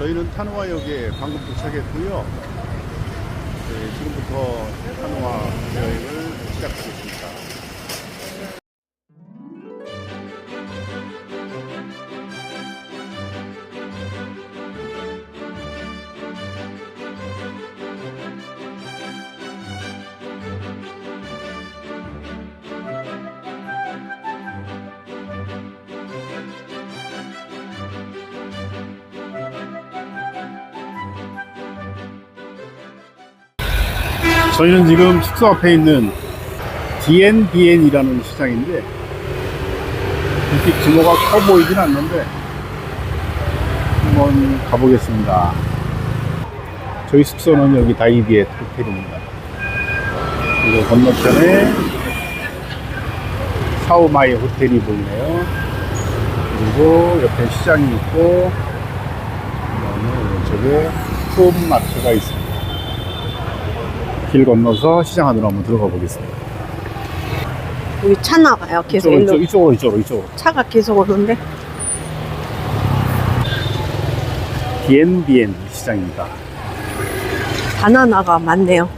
저희는 타누아역에 방금 도착했고요. 네, 지금부터 타누아 여행을 시작하겠습니다. 저희는 지금 숙소 앞에 있는 DNBN이라는 시장인데 이렇게 규모가 커 보이진 않는데 한번 가보겠습니다. 저희 숙소는 여기 다이비엣 호텔입니다. 그리고 건너편에 사우마이 호텔이 보이네요. 그리고 옆에 시장이 있고 그다음에 왼쪽에 푸마트가 있습니다. 길 건너서 시장 안으로 한번 들어가 보겠습니다. 여기 차 나가요. 계속 이쪽으로. 차가 계속 오는데. DNBN 시장입니다. 바나나가 많네요.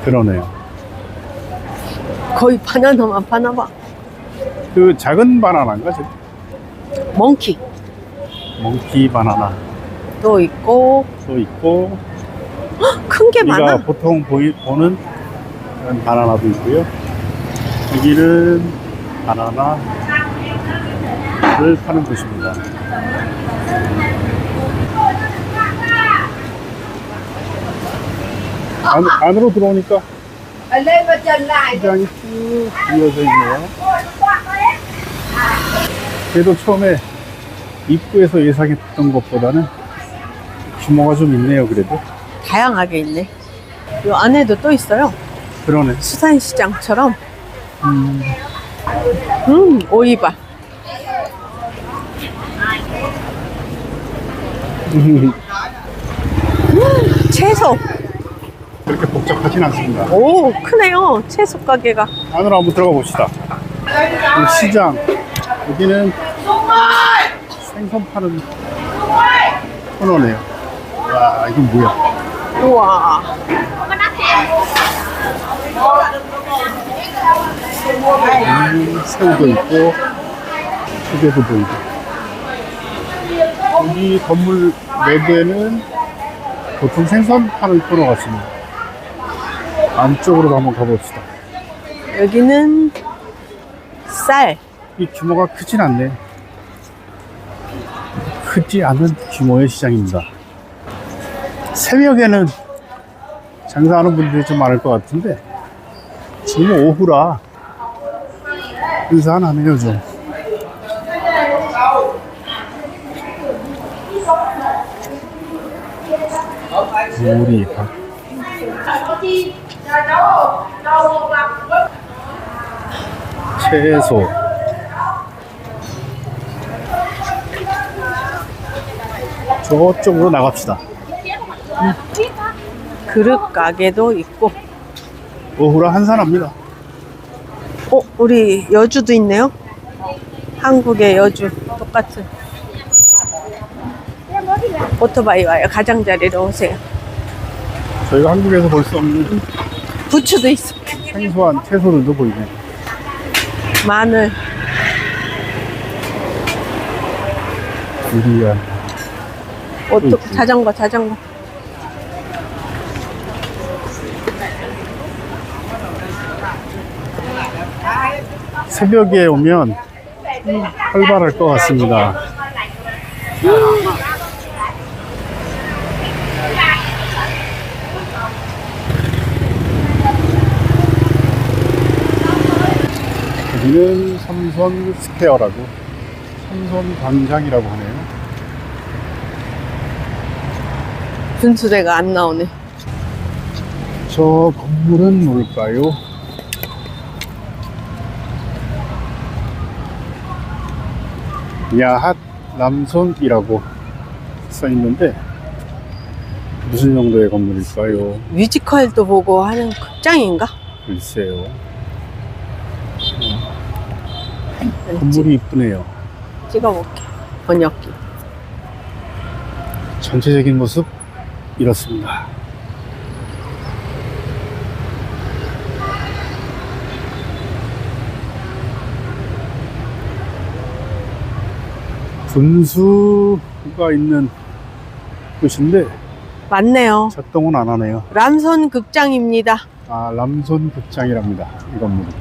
그러네요. 거의 바나나만 파나봐. 그 작은 바나나인가? 멍키 멍키 바나나 또 있고 또 있고 큰 게 우리가 많아. 보통 보는 그런 바나나도 있고요. 여기는 바나나를 파는 곳입니다. 안으로 들어오니까 시장이 쭉 이어져 있네요. 그래도 처음에 입구에서 예상했던 것보다는 규모가 좀 있네요. 그래도 다양하게 있네. 이 안에도 또 있어요. 그러네. 수산시장처럼. 오이바. 채소. 그렇게 복잡하진 않습니다. 오, 크네요. 채소 가게가. 안으로 한번 들어가 봅시다. 이 시장, 여기는 생선 파는 코너네요. 와, 이건 뭐야? 우와. 새우도 있고 수제도 보이고. 여기 건물 내부에는 보통 생선 파는 코너 같습니다. 안쪽으로 한번 가봅시다. 여기는 쌀. 이 규모가 크진 않네. 크지 않은 규모의 시장입니다. 새벽에는 장사하는 분들이 좀 많을 것 같은데 지금 오후라 인사하네요 좀. 우리 채소, 저쪽으로 나갑시다. 그릇 가게도 있고. 오후라 한산합니다. 우리 여주도 있네요. 한국의 여주 똑같은. 오토바이 와요. 가장자리로 오세요. 저희가 한국에서 볼 수 없는 부추도 있어. 생소한 채소들도 보이네. 마늘. 두리안. 자전거. 새벽에 오면 활발할 것 같습니다. 여기는 삼선 스퀘어라고, 삼선 광장이라고 하네요. 분수대가 안 나오네. 저 건물은 뭘까요? 야핫 남손이라고 써 있는데 무슨 정도의 건물일까요? 뮤지컬도 보고 하는 극장인가? 글쎄요. 건물이 이쁘네요. 찍어볼게. 번역기. 전체적인 모습 이렇습니다. 분수가 있는 곳인데 맞네요. 작동은 안 하네요. 람선 극장입니다. 아, 람손 극장이랍니다. 이 건물은.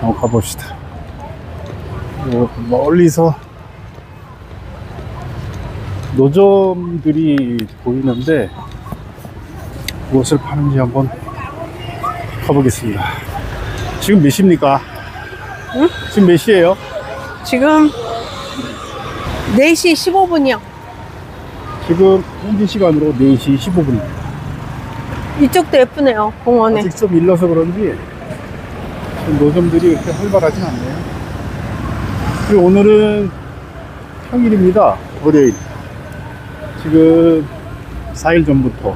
한번 가봅시다. 멀리서 노점들이 보이는데 무엇을 파는지 한번 가보겠습니다. 지금 몇 시입니까? 응? 지금 몇 시예요? 지금 4시 15분이요. 지금 현지 시간으로 4시 15분입니다. 이쪽도 예쁘네요. 공원에. 아직 좀 일러서 그런지 노점들이 그렇게 활발하진 않네요. 그리고 오늘은 평일입니다. 월요일. 지금 4일 전부터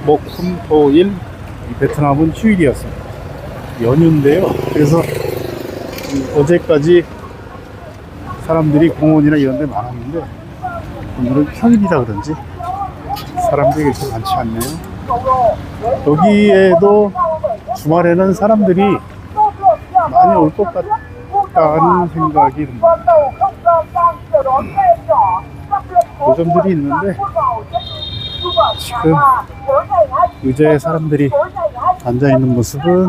목, 금, 토, 일 베트남은 휴일이었습니다. 연휴인데요. 그래서 어제까지 사람들이 공원이나 이런 데 많았는데 오늘은 평일이라 그런지 사람들이 그렇게 많지 않네요. 여기에도 주말에는 사람들이 많이 올 것 같다는 생각이 듭니다. 노점들이 있는데 지금 의자에 사람들이 앉아있는 모습은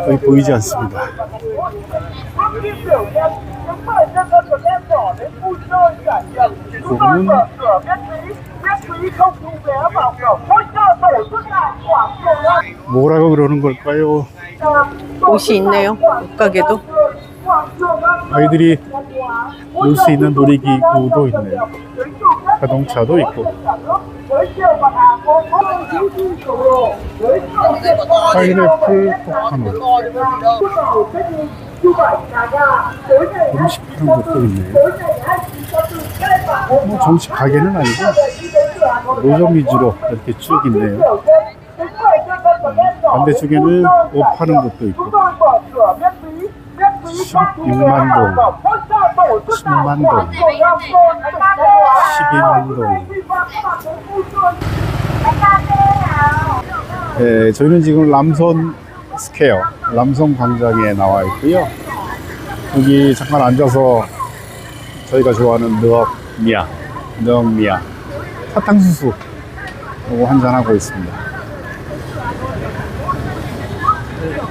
거의 보이지 않습니다. 부분은 뭐라고 그러는 걸까요? 옷이 있네요. 옷가게도. 아이들이 놀 수 있는 놀이기구도 있네요. 자동차도 있고. 파인애플 폭탄 음식 파는 곳도 있네요. 뭐 정식 가게는 아니고 노점 위주로 이렇게 쭉 있네요. 반대쪽에는 옷 파는 곳도 있고 16만 동, 10만 동, 12만 동. 네, 저희는 지금 람손 스퀘어, 람손 광장에 나와 있고요. 여기 잠깐 앉아서 저희가 좋아하는 느억미야 사탕수수 한잔하고 있습니다.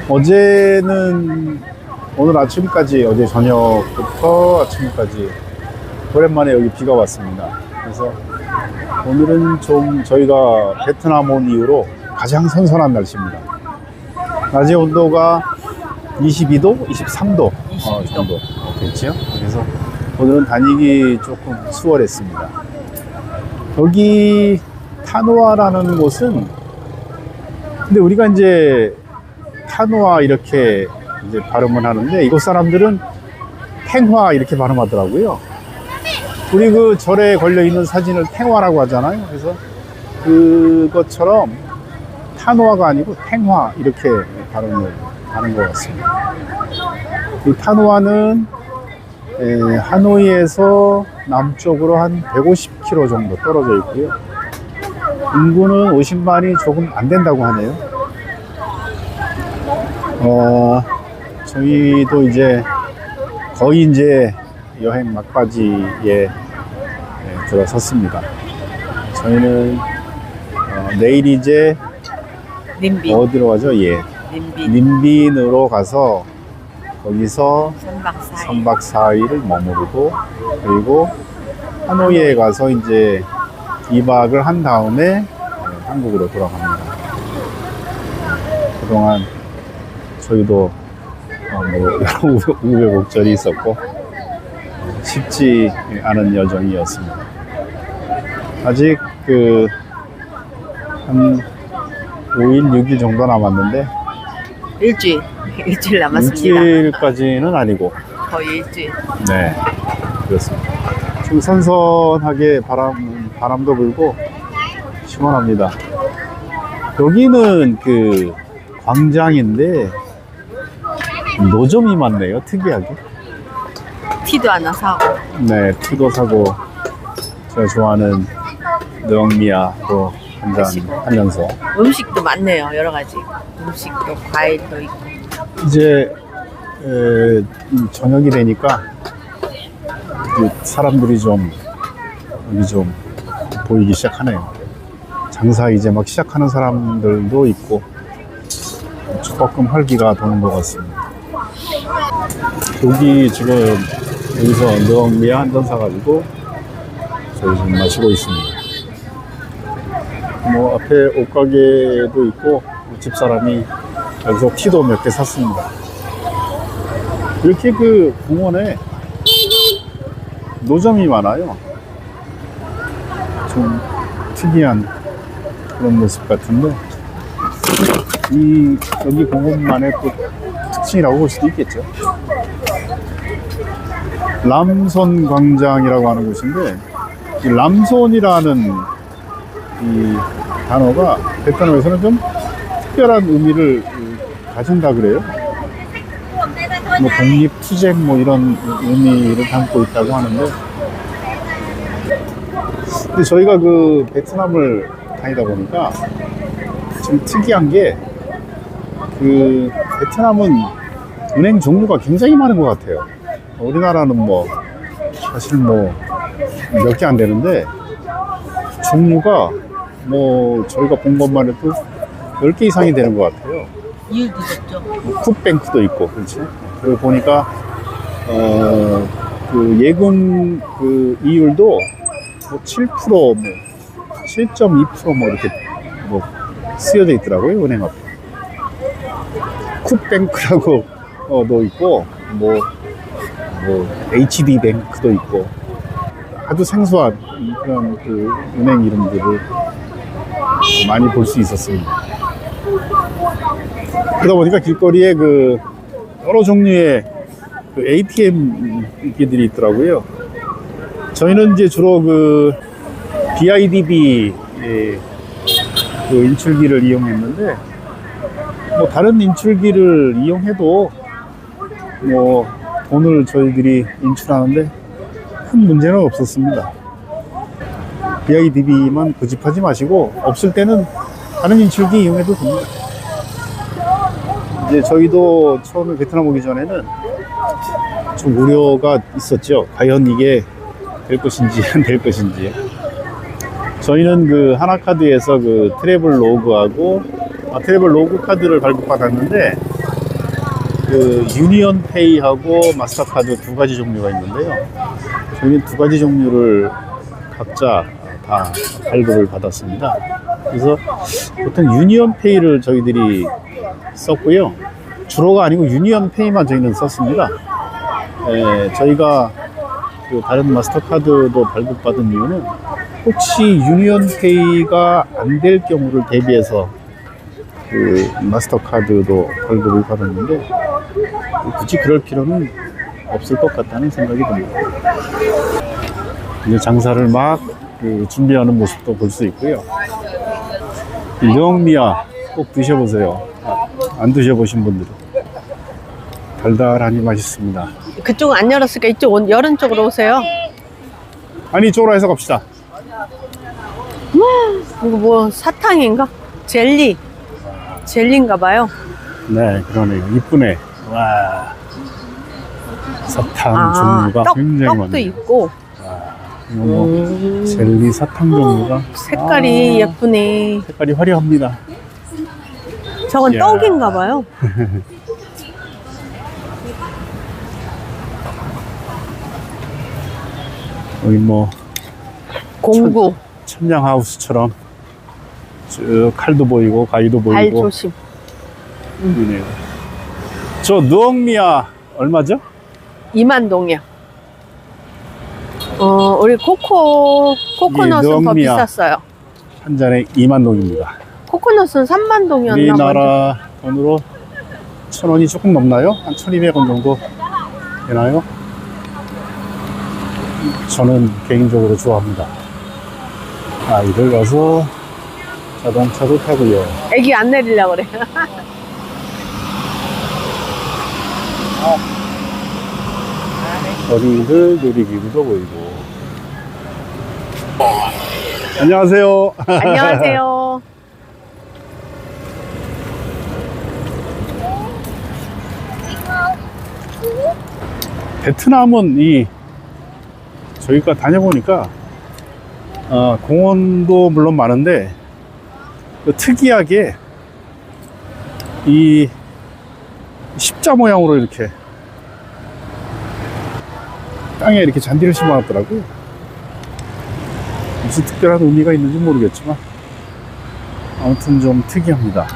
어제는 오늘 아침까지, 어제 저녁부터 아침까지 오랜만에 여기 비가 왔습니다. 그래서 오늘은 좀 저희가 베트남 온 이후로 가장 선선한 날씨입니다. 낮의 온도가 22도, 23도 정도 됐죠. 그래서 오늘은 다니기 조금 수월했습니다. 여기 타노아라는 곳은, 근데 우리가 이제 타노아 이렇게 이제 발음을 하는데 이곳 사람들은 탱화 이렇게 발음하더라고요. 우리 그 절에 걸려 있는 사진을 탱화라고 하잖아요. 그래서 그것처럼 타노아가 아니고 탱화 이렇게 발음을 하는 것 같습니다. 이 타노아는 하노이에서 남쪽으로 한 150km 정도 떨어져 있고요. 인구는 50만이 조금 안 된다고 하네요. 저희도 이제 거의 이제 여행 막바지에 들어섰습니다. 저희는 내일 이제 님빈. 어디로 가죠? 예, 님빈으로 가서 거기서 3박 4일을 머무르고, 그리고 하노이에 가서 이제 2박을 한 다음에 한국으로 돌아갑니다. 그동안 저희도 여러 우여곡절이 있었고 쉽지 않은 여정이었습니다. 아직 한 5일, 6일 정도 남았는데 일주일 남았습니다. 일주일까지는 아니고 거의 일주일. 네, 그렇습니다. 지금 선선하게 바람도 불고 시원합니다. 여기는 그 광장인데 노점이 많네요. 특이하게 티도 하나 사고. 네, 티도 사고 제가 좋아하는 느엉미야도 한잔 하면서 음식도 많네요. 여러 가지. 음식도 과일도 있고. 이제 저녁이 되니까 사람들이 좀 여기 좀 보이기 시작하네요. 장사 이제 막 시작하는 사람들도 있고 조금 활기가 도는 것 같습니다. 여기 지금 여기서 느엉미야 한 잔 사가지고 저희 지금 마시고 있습니다. 뭐 앞에 옷가게도 있고 집사람이 여기서 티도 몇 개 샀습니다. 이렇게 그 공원에 노점이 많아요. 좀 특이한 그런 모습 같은데 여기 공원만의 또 특징이라고 볼 수도 있겠죠. 람손 광장이라고 하는 곳인데 이 람손이라는 이 단어가 베트남에서는 좀 특별한 의미를 가진다 그래요. 뭐 독립투쟁 뭐 이런 의미를 담고 있다고 하는데, 근데 저희가 그 베트남을 다니다 보니까 좀 특이한 게 그 베트남은 은행 종류가 굉장히 많은 것 같아요. 우리나라는 뭐 사실 뭐 몇 개 안 되는데 종류가 뭐 저희가 본 것만 해도 10개 이상이 되는 것 같아요. 이유도 있죠. 쿡뱅크도 있고, 그렇지? 그리고 보니까, 그 예금 그 이율도 뭐 7%, 뭐 7.2% 뭐 이렇게 뭐 쓰여져 있더라고요, 은행 앞에. 쿡뱅크라고 도 있고, 뭐 HD뱅크도 있고, 아주 생소한 그런 그 은행 이름들을 많이 볼 수 있었습니다. 그러다 보니까 길거리에 그 여러 종류의 그 ATM기들이 있더라고요. 저희는 이제 주로 그 BIDB 그 인출기를 이용했는데, 뭐 다른 인출기를 이용해도 뭐 돈을 저희들이 인출하는데 큰 문제는 없었습니다. BIDB만 고집하지 마시고 없을 때는 다른 인출기 이용해도 됩니다. 이제 저희도 처음에 베트남 오기 전에는 좀 우려가 있었죠. 과연 이게 될 것인지 안 될 것인지. 저희는 그 하나카드에서 그 트래블 로그하고 트래블 로그 카드를 발급받았는데, 그 유니언 페이하고 마스터카드 두 가지 종류가 있는데요. 저희는 두 가지 종류를 각자 다 발급을 받았습니다. 그래서 보통 유니언 페이를 저희들이 썼고요. 주로가 아니고 유니언 페이만 저희는 썼습니다. 저희가 그 다른 마스터카드도 발급받은 이유는 혹시 유니언 페이가 안 될 경우를 대비해서 그 마스터카드도 발급을 받았는데, 굳이 그럴 필요는 없을 것 같다는 생각이 듭니다. 이제 장사를 막 그 준비하는 모습도 볼 수 있고요. 느엉미야 꼭 드셔보세요. 안 드셔보신 분들은 달달하니 맛있습니다. 그쪽은 안 열었으니까 이쪽 열은 쪽으로 오세요. 아니, 이쪽으로 해서 갑시다. 이거 뭐 사탕인가? 젤리인가 봐요. 네, 그러네요. 이쁘네. 와, 사탕 종류가 굉장히 떡도 많네요. 있고. 이거 뭐 젤리 사탕 종류가 색깔이 예쁘네. 색깔이 화려합니다. 저건 이야. 떡인가 봐요. 여기 뭐 공구. 천냥하우스처럼 쭉 칼도 보이고 가위도 발 보이고. 조심. 이네요. 저 느엉미야 얼마죠? 2만동이요. 우리 코코넛은 더 느엉미야. 비쌌어요. 한 잔에 2만 동입니다. 코코넛은 3만 동이었나? 우리나라 돈으로 1,000원이 조금 넘나요? 한 1,200원 정도 되나요? 저는 개인적으로 좋아합니다. 아이를 가서 자동차도 타고요. 애기 안 내리려고 그래. 어린이들 놀이기구도 보이고. 안녕하세요. 안녕하세요. 베트남은 저희가 다녀보니까 공원도 물론 많은데 특이하게 이 십자 모양으로 이렇게 땅에 이렇게 잔디를 심어놨더라고요. 무슨 특별한 의미가 있는지 모르겠지만 아무튼 좀 특이합니다.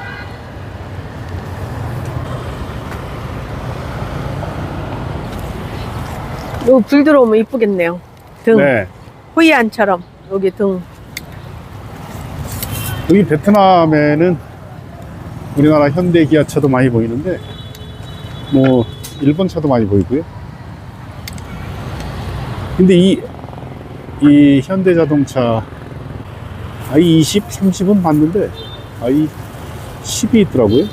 여기 불 들어오면 이쁘겠네요. 등. 네. 호이안처럼 여기 등. 여기 베트남에는 우리나라 현대 기아차도 많이 보이는데 뭐 일본 차도 많이 보이고요. 근데 이 현대 자동차 i20, 30은 봤는데 i10이 있더라고요.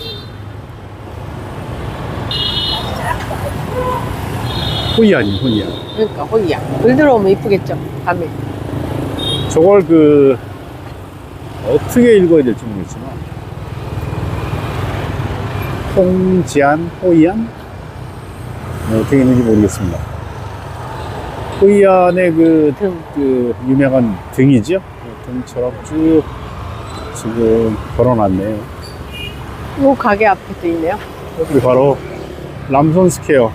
호이안이 호이안. 그러니까 호이안. 불 들어오면 이쁘겠죠. 밤에. 저걸 어떻게 읽어야 될지 모르겠지만 홍지안, 호이안? 어떻게 있는지 모르겠습니다. 호이안의 그 유명한 등이죠. 그 등처럼 쭉 지금 걸어놨네요. 이 가게 앞에도 있네요. 여기 바로 람손 스퀘어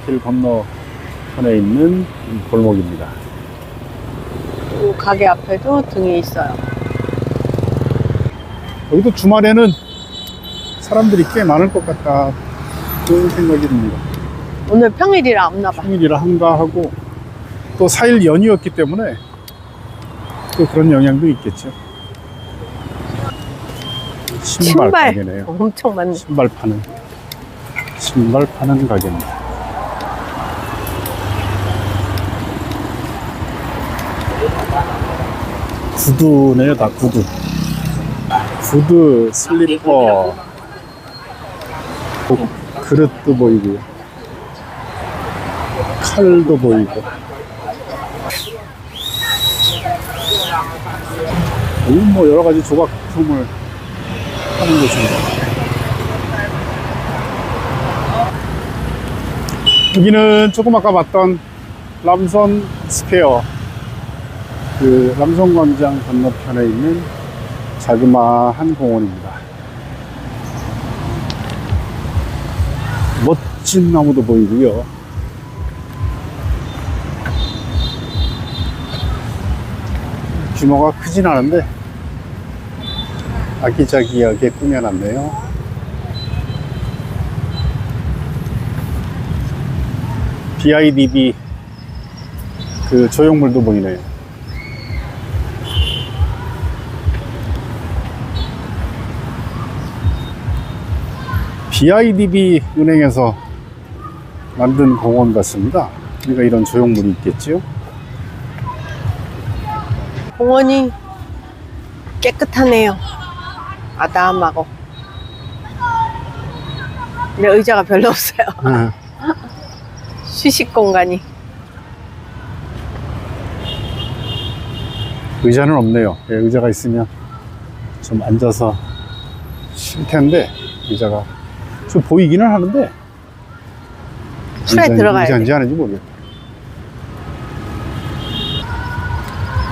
길 건너편에 있는 골목입니다. 이 가게 앞에도 등이 있어요. 여기도 주말에는 사람들이 꽤 많을 것 같다 그런 생각이 듭니다. 오늘 평일이라 없나 봐. 평일이라 한가하고 또 4일 연휴였기 때문에 또 그런 영향도 있겠죠. 신발 가게네요. 엄청 많네. 신발 파는 가게입니다. 구두네요, 다 구두. 구두, 슬리퍼, 그릇도 보이고요. 칼도 보이고. 여기 뭐 여러 가지 조각품을 하는 곳입니다. 여기는 조금 아까 봤던 람손 스퀘어, 그 람손 광장 건너편에 있는 자그마한 공원입니다. 멋진 나무도 보이고요. 규모가 크진 않은데 아기자기하게 꾸며놨네요. BIDB 그 조형물도 보이네요. BIDB 은행에서 만든 공원 같습니다. 그러니까 이런 조형물이 있겠지요. 공원이 깨끗하네요. 아담하고. 근데 의자가 별로 없어요. 휴식 공간이. 의자는 없네요. 예, 의자가 있으면 좀 앉아서 쉴 텐데 의자가 좀 보이기는 하는데 풀에 들어가야 돼. 의자인지 아닌지 모르겠어요.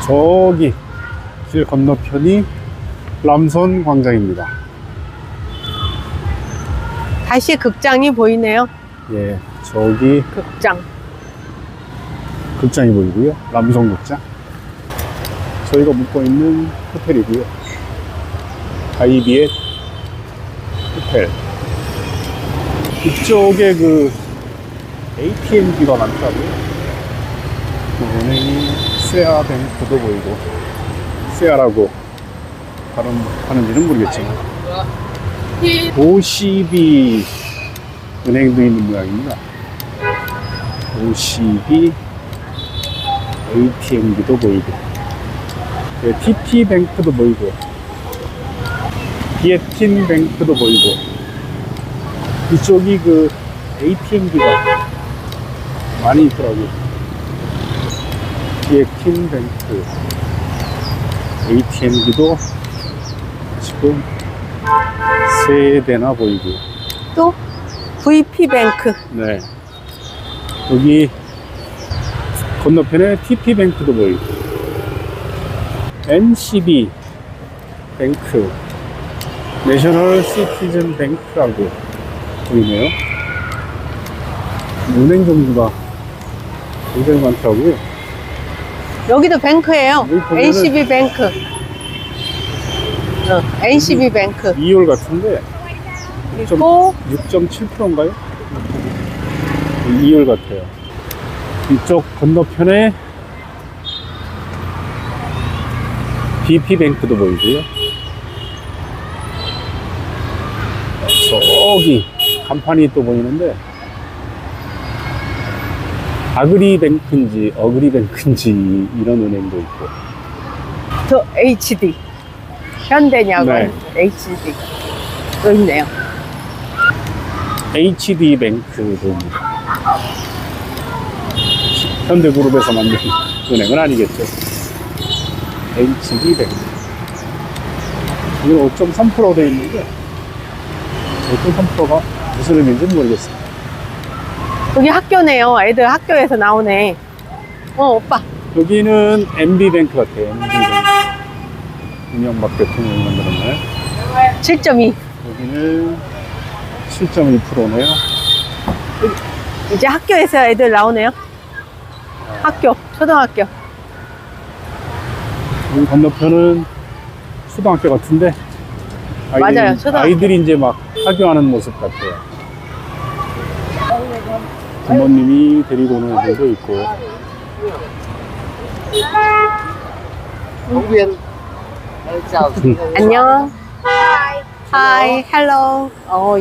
저기 길 건너편이 람손 광장입니다. 다시 극장이 보이네요. 예, 저기 극장이 보이고요. 람손 극장. 저희가 묵고 있는 호텔이고요. 다이비엣 호텔. 이쪽에 그 ATM기가 많다고요. 은행이 세아뱅크도 보이고, 세아라고 발음하는지는 모르겠지만 OCB 은행도 있는 모양입니다. OCB ATM기도 보이고, 네, TT뱅크도 보이고, 비에틴뱅크도 보이고. 이쪽이 그 ATM기가 많이 있더라고요. 기획팀 뱅크 ATM기도 지금 3대나 보이고. 또 VP뱅크. 네. 여기 건너편에 TP뱅크도 보이고. NCB 뱅크, 내셔널 시티즌 뱅크라고 보이네요. 은행 종류가 굉장히 많더라고요. 여기도 뱅크예요. 여기 보면은- NCB 뱅크. NCB 뱅크. 2월 같은데 그리고 6.7%인가요? 2월 같아요. 이쪽 건너편에 BP뱅크도 보이고요. 저기 간판이 또 보이는데 아그리뱅크인지 어그리뱅크인지 이런 은행도 있고. 저 HD. 현대냐고 네. HD. 또 있네요. HD뱅크입니다. 현대그룹에서 만든 은행은 아니겠죠. HD뱅크. 이건 5.3% 되어 있는데 5.3%가 무슨 의미인지 모르겠어요. 여기 학교네요. 애들 학교에서 나오네. 오빠. 여기는 MB뱅크 같아요. MB뱅크. 이명박 대통령이 만들었나요? 7.2. 여기는 7.2%네요. 이제 학교에서 애들 나오네요. 학교, 초등학교. 여기 건너편은 초등학교 같은데 맞아요, 초등학교. 아이들이 이제 막 하교하는 모습 같아요. 부모님이 데리고 오는 애들도 있고. phóng viên. Chào chị. 안녕. Hi, hello.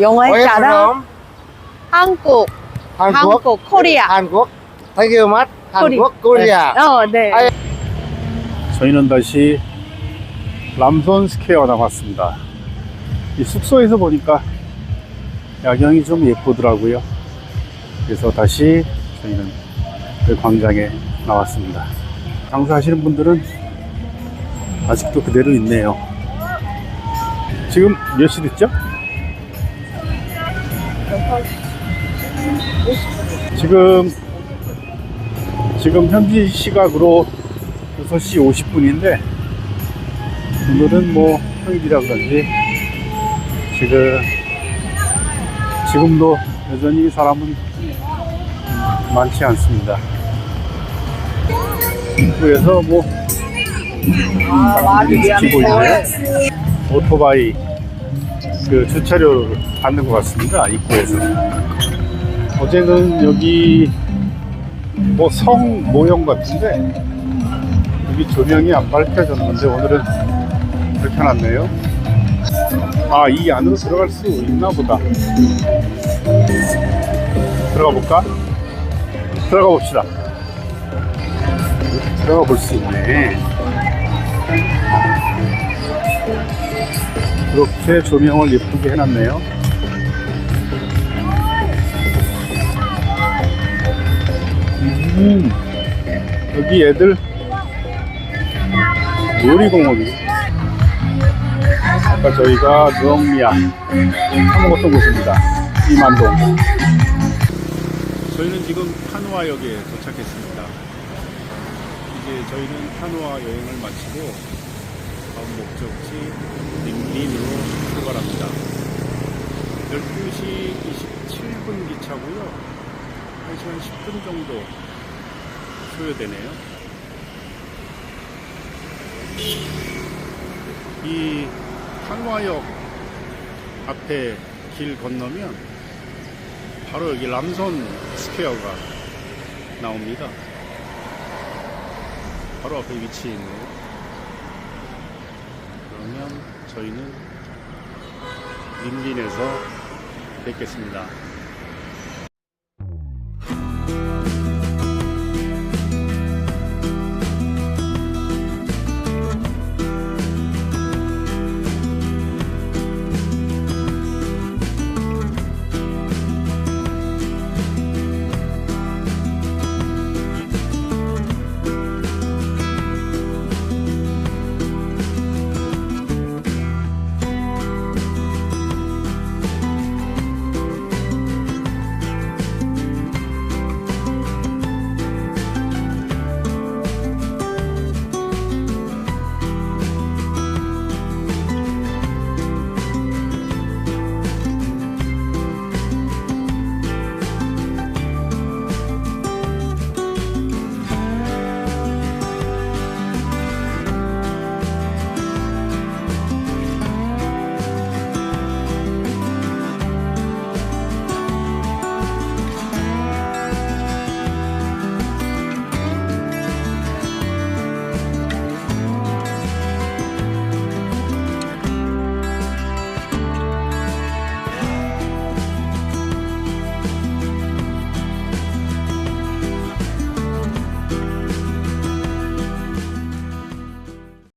영어 할 줄 Where 알아? from? 한국, Hàn Quốc. 한국, 코리아. Hàn Quốc. Thank you much. Hàn 코리- Quốc, Korea. 네. 아이. 저희는 다시 람손 스퀘어 나왔습니다. 이 숙소에서 보니까 야경이 좀 예쁘더라고요. 그래서 다시 저희는 그 광장에 나왔습니다. 장사하시는 분들은 아직도 그대로 있네요. 지금 몇 시 됐죠? 지금 현지 시각으로 6시 50분인데 오늘은 뭐 평일이라 그런지 지금도 여전히 사람은 많지 않습니다. 입구에서 뭐 사람들이 지키고 있네요. 오토바이 그 주차료를 받는 것 같습니다. 입구에서. 어제는 여기 뭐 성 모형 같은데 여기 조명이 안 밝혀졌는데 오늘은 밝혀놨네요. 아, 이 안으로 들어갈 수 있나 보다. 들어가 볼까? 들어가 봅시다. 들어가 볼 수 있네. 이렇게 조명을 예쁘게 해놨네요. 여기 애들 놀이공원이 아까 저희가 누엉미야 사먹었던 곳입니다. 이만동. 저희는 지금 타누아역에 도착했습니다. 이제 저희는 타누아 여행을 마치고 다음 목적지 림린으로 출발합니다. 12시 27분 기차고요. 1시간 10분 정도 소요되네요. 이 타누아역 앞에 길 건너면 바로 여기 람손 스퀘어가 나옵니다. 바로 앞에 위치해 있네요. 그러면 저희는 림린에서 뵙겠습니다.